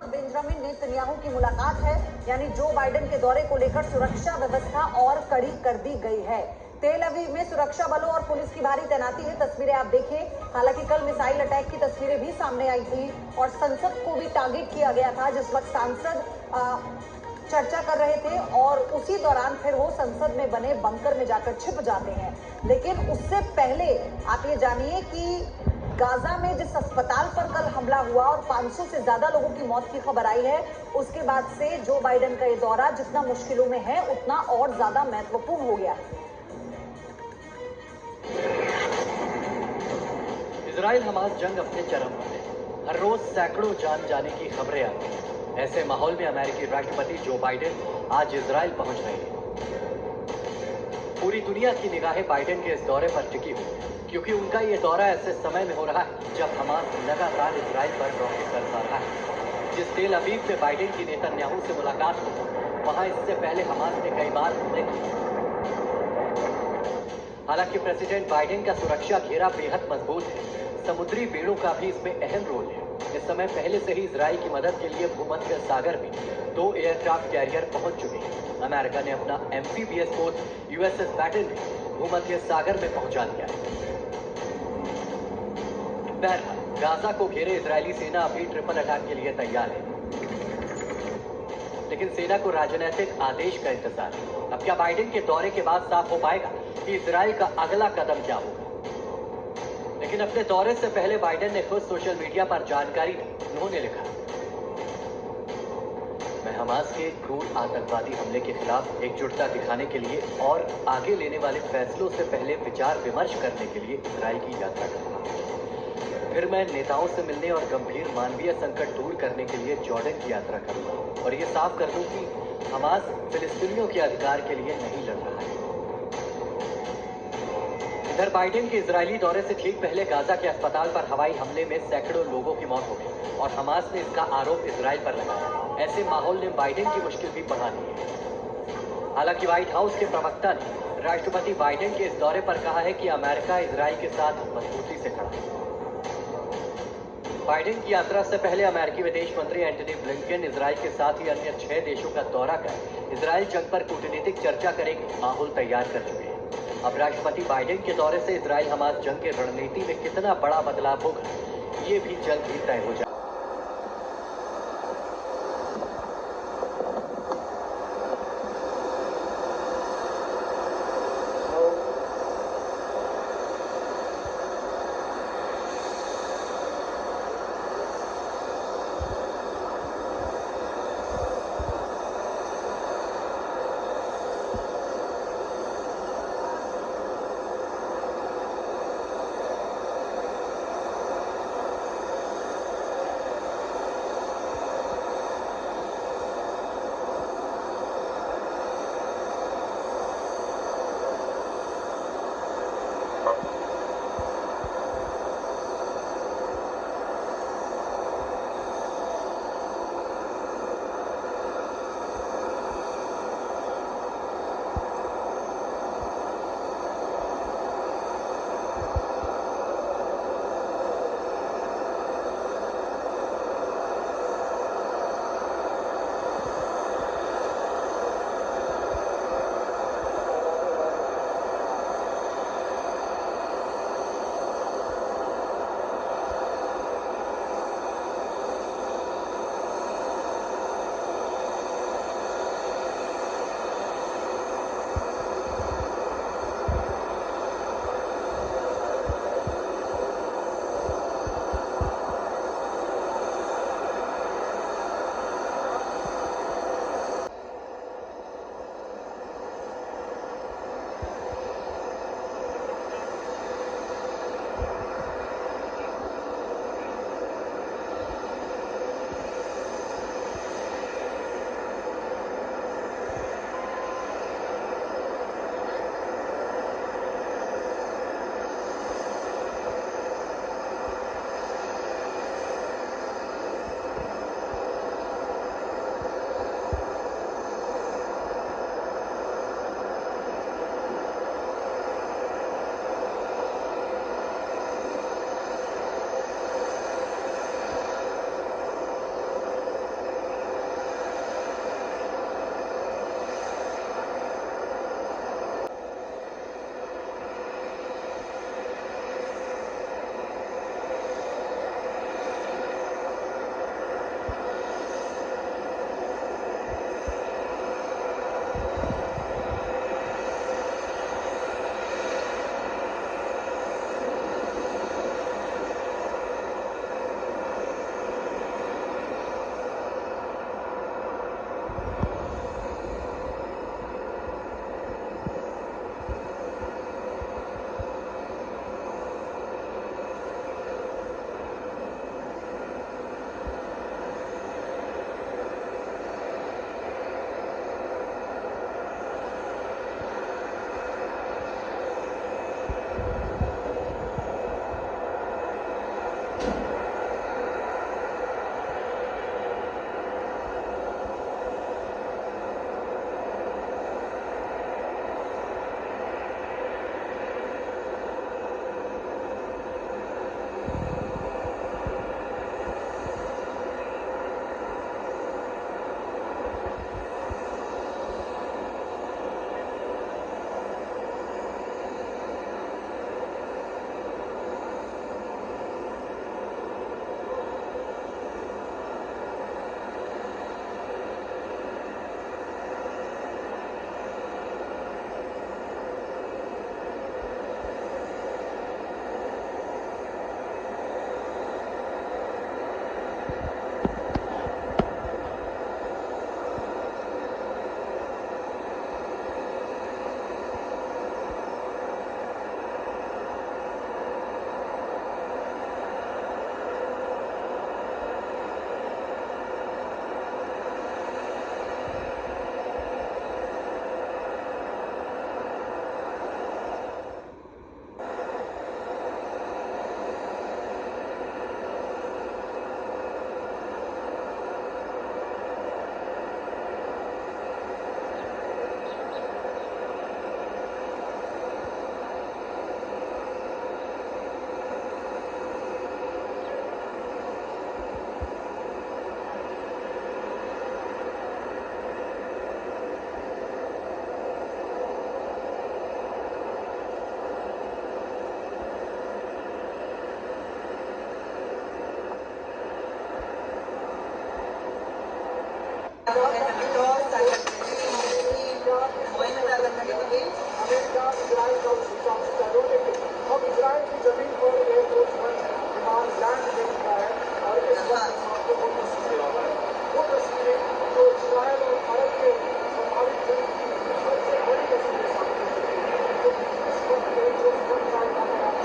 Benjamin Netanyahu की मुलाकात है, यानी जो बाइडेन के दौरे को लेकर सुरक्षा व्यवस्था और कड़ी कर दी गई है। तेल अवीव में सुरक्षा बलों और पुलिस की भारी तैनाती है। तस्वीरें आप देखिए। हालांकि कल मिसाइल अटैक की तस्वीरें भी सामने आई थी और संसद को भी टारगेट किया गया था, जिस वक्त सांसद चर्चा कर रहे थे और उसी दौरान फिर वो संसद में बने बंकर में जाकर छिप जाते हैं। लेकिन उससे पहले आप ये जानिए कि गाजा में जिस अस्पताल पर कल हमला हुआ और 500 से ज्यादा लोगों की मौत की खबर आई है, उसके बाद से जो बाइडेन का ये दौरा जितना मुश्किलों में है उतना और ज्यादा महत्वपूर्ण हो गया है। इजराइल हमास जंग अपने चरम पर है। हर रोज सैकड़ों जान जाने की खबरें आती हैं। ऐसे माहौल में अमेरिकी राष्ट्रपति जो बाइडेन आज इजराइल पहुंच रहे हैं। पूरी दुनिया की निगाहें बाइडेन के इस दौरे पर टिकी हुई, क्योंकि उनका ये दौरा ऐसे समय में हो रहा है जब हमास लगातार इजराइल पर रॉकेट बरसा रहा है। जिस तेल अवीव में बाइडेन की नेतन्याहू से मुलाकात हुई, वहां इससे पहले हमास ने कई बार हमले किए। हालांकि प्रेसिडेंट बाइडेन का सुरक्षा घेरा बेहद मजबूत है। समुद्री बेड़ों का भी इसमें अहम रोल है। इस समय पहले से ही इजराइल की मदद के लिए भूमध्य सागर में 2 एयरक्राफ्ट कैरियर पहुंच चुके हैं। अमेरिका ने अपना एम्फीबियस पोत यूएसएस बैटन भी भूमध्य सागर में पहुंचा दिया है। बहरहाल गाजा को घेरे इजरायली सेना अभी ट्रिपल अटैक के लिए तैयार है, लेकिन सेना को राजनीतिक आदेश का इंतजार है। अब क्या बाइडेन के दौरे के बाद साफ हो पाएगा कि इजराइल का अगला कदम क्या होगा? लेकिन अपने दौरे से पहले बाइडेन ने खुद सोशल मीडिया पर जानकारी दी। उन्होंने लिखा, मैं हमास के क्रूर आतंकवादी हमले के खिलाफ एकजुटता दिखाने के लिए और आगे लेने वाले फैसलों से पहले विचार विमर्श करने के लिए इजराइल की यात्रा कर रहा हूं। फिर मैं नेताओं से मिलने और गंभीर मानवीय संकट दूर करने के लिए जॉर्डन की यात्रा करूंगा और ये साफ कर दूं कि हमास फिलिस्तीनियों के अधिकार के लिए नहीं लड़ रहा है। इधर बाइडेन के इजरायली दौरे से ठीक पहले गाजा के अस्पताल पर हवाई हमले में सैकड़ों लोगों की मौत हो गई और हमास ने इसका आरोप इजराइल पर लगाया। ऐसे माहौल ने बाइडेन की मुश्किल भी बढ़ा दी है। हालांकि व्हाइट हाउस के प्रवक्ता ने राष्ट्रपति बाइडेन के इस दौरे पर कहा है कि अमेरिका इजराइल के साथ मजबूती से खड़ा है। बाइडेन की यात्रा से पहले अमेरिकी विदेश मंत्री एंटनी ब्लिंकन इजराइल के साथ ही अन्य 6 देशों का दौरा कर इजराइल जंग पर कूटनीतिक चर्चा कर एक माहौल तैयार कर चुके हैं। अब राष्ट्रपति बाइडेन के दौरे से इजराइल हमास जंग के रणनीति में कितना बड़ा बदलाव होगा, ये भी जल्द ही तय हो जाएगा।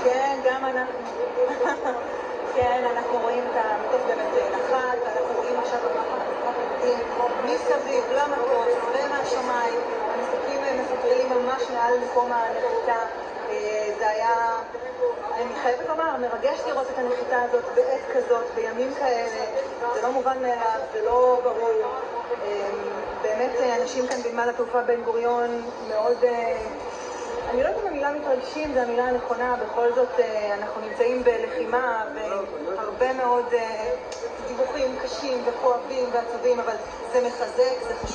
כן, גם אנחנו. כן, אנחנו רואים את המטוס באמת נחת, ואנחנו רואים עכשיו מסביב למטוס ומהשמיים, המסוקים מפטרלים ממש מעל מקום הנחיתה. זה היה, אני חייבת לומר, מרגש לראות את הנחיתה הזאת בעת כזאת, בימים כאלה. זה לא מובן מאליו, זה לא ברור. באמת אנשים כאן בנמל התעופה בן גוריון מאוד, אני לא יודעת אם המילה מתרגשים, זה המילה הנכונה, בכל זאת אנחנו נמצאים בלחימה והרבה מאוד דיווחים קשים וכואבים ועצובים, אבל זה מחזק, זה חשוב.